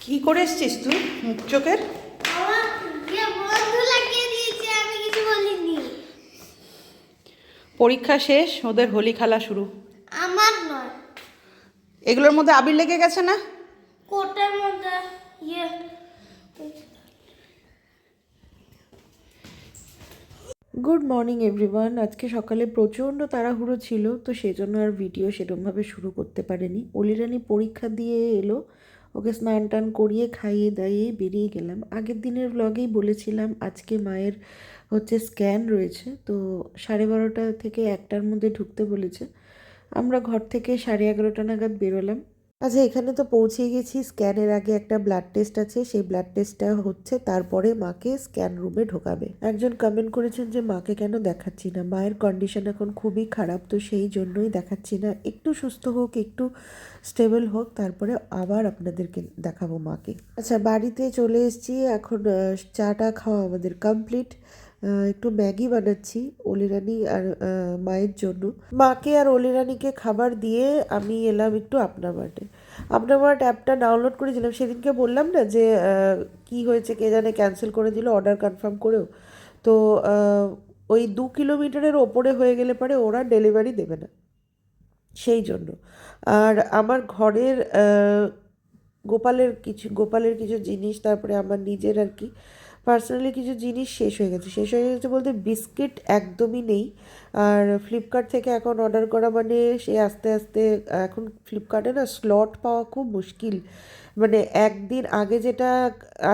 কি করে এসছিস তুই মুখ চোখের? আমার যে বন্ধু লাগিয়ে দিয়েছে, আমি কিছু বলিনি। পরীক্ষা শেষ, ওদের হোলি খেলা শুরু। আমার নয়, এগুলোর মধ্যে আবির লেগে গেছে না? কোটের মধ্যে ইয়ে গুড মর্নিং এভরিওয়ান। আজকে সকালে প্রচণ্ড তাড়াহুড়ো ছিল, তো সেই জন্য আর ভিডিও সেরকমভাবে শুরু করতে পারিনি। অলিরানি পরীক্ষা দিয়ে এলো, ওকে স্নান টান করিয়ে খাইয়ে দাইয়ে বেরিয়ে গেলাম। আগের দিনের ব্লগেই বলেছিলাম আজকে মায়ের স্ক্যান রয়েছে, তো 12:30 থেকে 1টার মধ্যে ঢুকতে বলেছে। আমরা ঘর থেকে 11:30 নাগাদ বেরোলাম। আচ্ছা, এখানে তো পৌঁছে গেছি। স্ক্যানের আগে একটা ব্লাড টেস্ট আছে, সেই ব্লাড টেস্টটা হচ্ছে, তারপরে মাকে স্ক্যান রুমে ঢোকাবে। একজন কমেন্ট করেছেন যে মাকে কেন দেখাচ্ছি না, মায়ের কন্ডিশন এখন খুবই খারাপ, তো সেই জন্যই দেখাচ্ছি না। একটু সুস্থ হোক, একটু স্টেবল হোক, তারপরে আবার আপনাদেরকে দেখাবো মাকে। আচ্ছা, বাড়িতে চলে এসেছি এখন। চাটা খাওয়া আমাদের কমপ্লিট। একটু ম্যাগি বানাচ্ছি অলিরানি আর মায়ের জন্য। মাকে আর অলিরানিকে খাবার দিয়ে আমি এলাম একটু আপনামার্টে। আপনামার্ট অ্যাপটা ডাউনলোড করেছিলাম, সেদিনকে বললাম না যে কি হয়েছে কে জানে, ক্যান্সেল করে দিল অর্ডার কনফার্ম করেও। তো ওই 2 কিলোমিটারের ওপরে হয়ে গেলে পরে ওরা ডেলিভারি দেবে না, সেই জন্য। আর আমার ঘরের গোপালের কিছু জিনিস, তারপরে আমার নিজের আর কি পার্সোনালি কিছু জিনিস শেষ হয়ে গেছে বলতে বিস্কিট একদমই নেই। আর ফ্লিপকার্ট থেকে এখন অর্ডার করা মানে সে আস্তে আস্তে, এখন ফ্লিপকার্টে না স্লট পাওয়া খুব মুশকিল। মানে একদিন আগে যেটা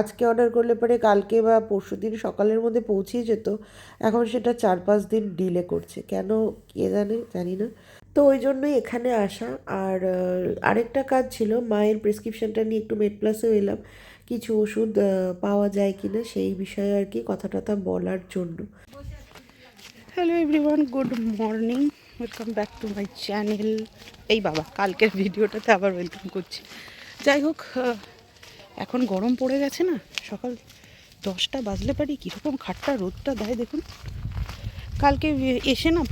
আজকে অর্ডার করলে পরে কালকে বা পরশু দিন সকালের মধ্যে পৌঁছেই যেত, এখন সেটা 4-5 দিন ডিলে করছে। কেন কে জানি না। তো ওই জন্যই এখানে আসা। আর আরেকটা কাজ ছিল, মায়ের প্রেসক্রিপশনটা নিয়ে একটু মেডপ্লাসেও এলাম, কিছু ওষুধ পাওয়া যায় কিনা সেই বিষয়ে আর কি কথা টথা বলার জন্য। Hello everyone, good morning, welcome back to my channel. এই বাবা, কালকের ভিডিওটাতে আবার ওয়েলকাম করছি। যাই হোক, এখন গরম পড়ে গেছে না, সকাল 10টা বাজলে পারি কীরকম খাট্টা রোদটা দেয় দেখুন। কালকে এসে না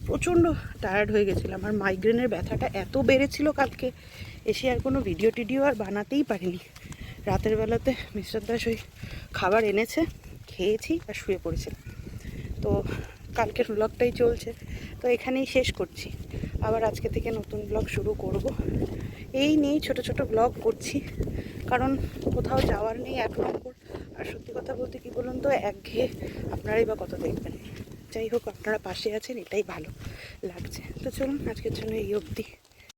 প্রচণ্ড টায়ার্ড হয়ে গেছিলাম। আর মাইগ্রেনের ব্যথাটা এত বেড়েছিল কালকে এসে, আর কোনো ভিডিও টিডিও আর বানাতেই পারিনি। রাতের বেলাতে মিস্টার দাস ওই খাবার এনেছে, খেয়েছি আর শুয়ে পড়েছিলাম। তো কালকের ব্লগটাই চলছে, তো এখানেই শেষ করছি। আবার আজকে থেকে নতুন ব্লগ শুরু করব। এই নিয়েই ছোট ছোট ব্লগ করছি, কারণ কোথাও যাওয়ার নেই 1 নম্বর। আর সত্যি কথা বলতে কি বলুন তো, একঘেয়ে আপনারাই বা কত দেখবেন। যাই হোক, আপনারা পাশে আছেন, এটাই ভালো লাগছে। তো চলুন, আজকের জন্য এই অবধি।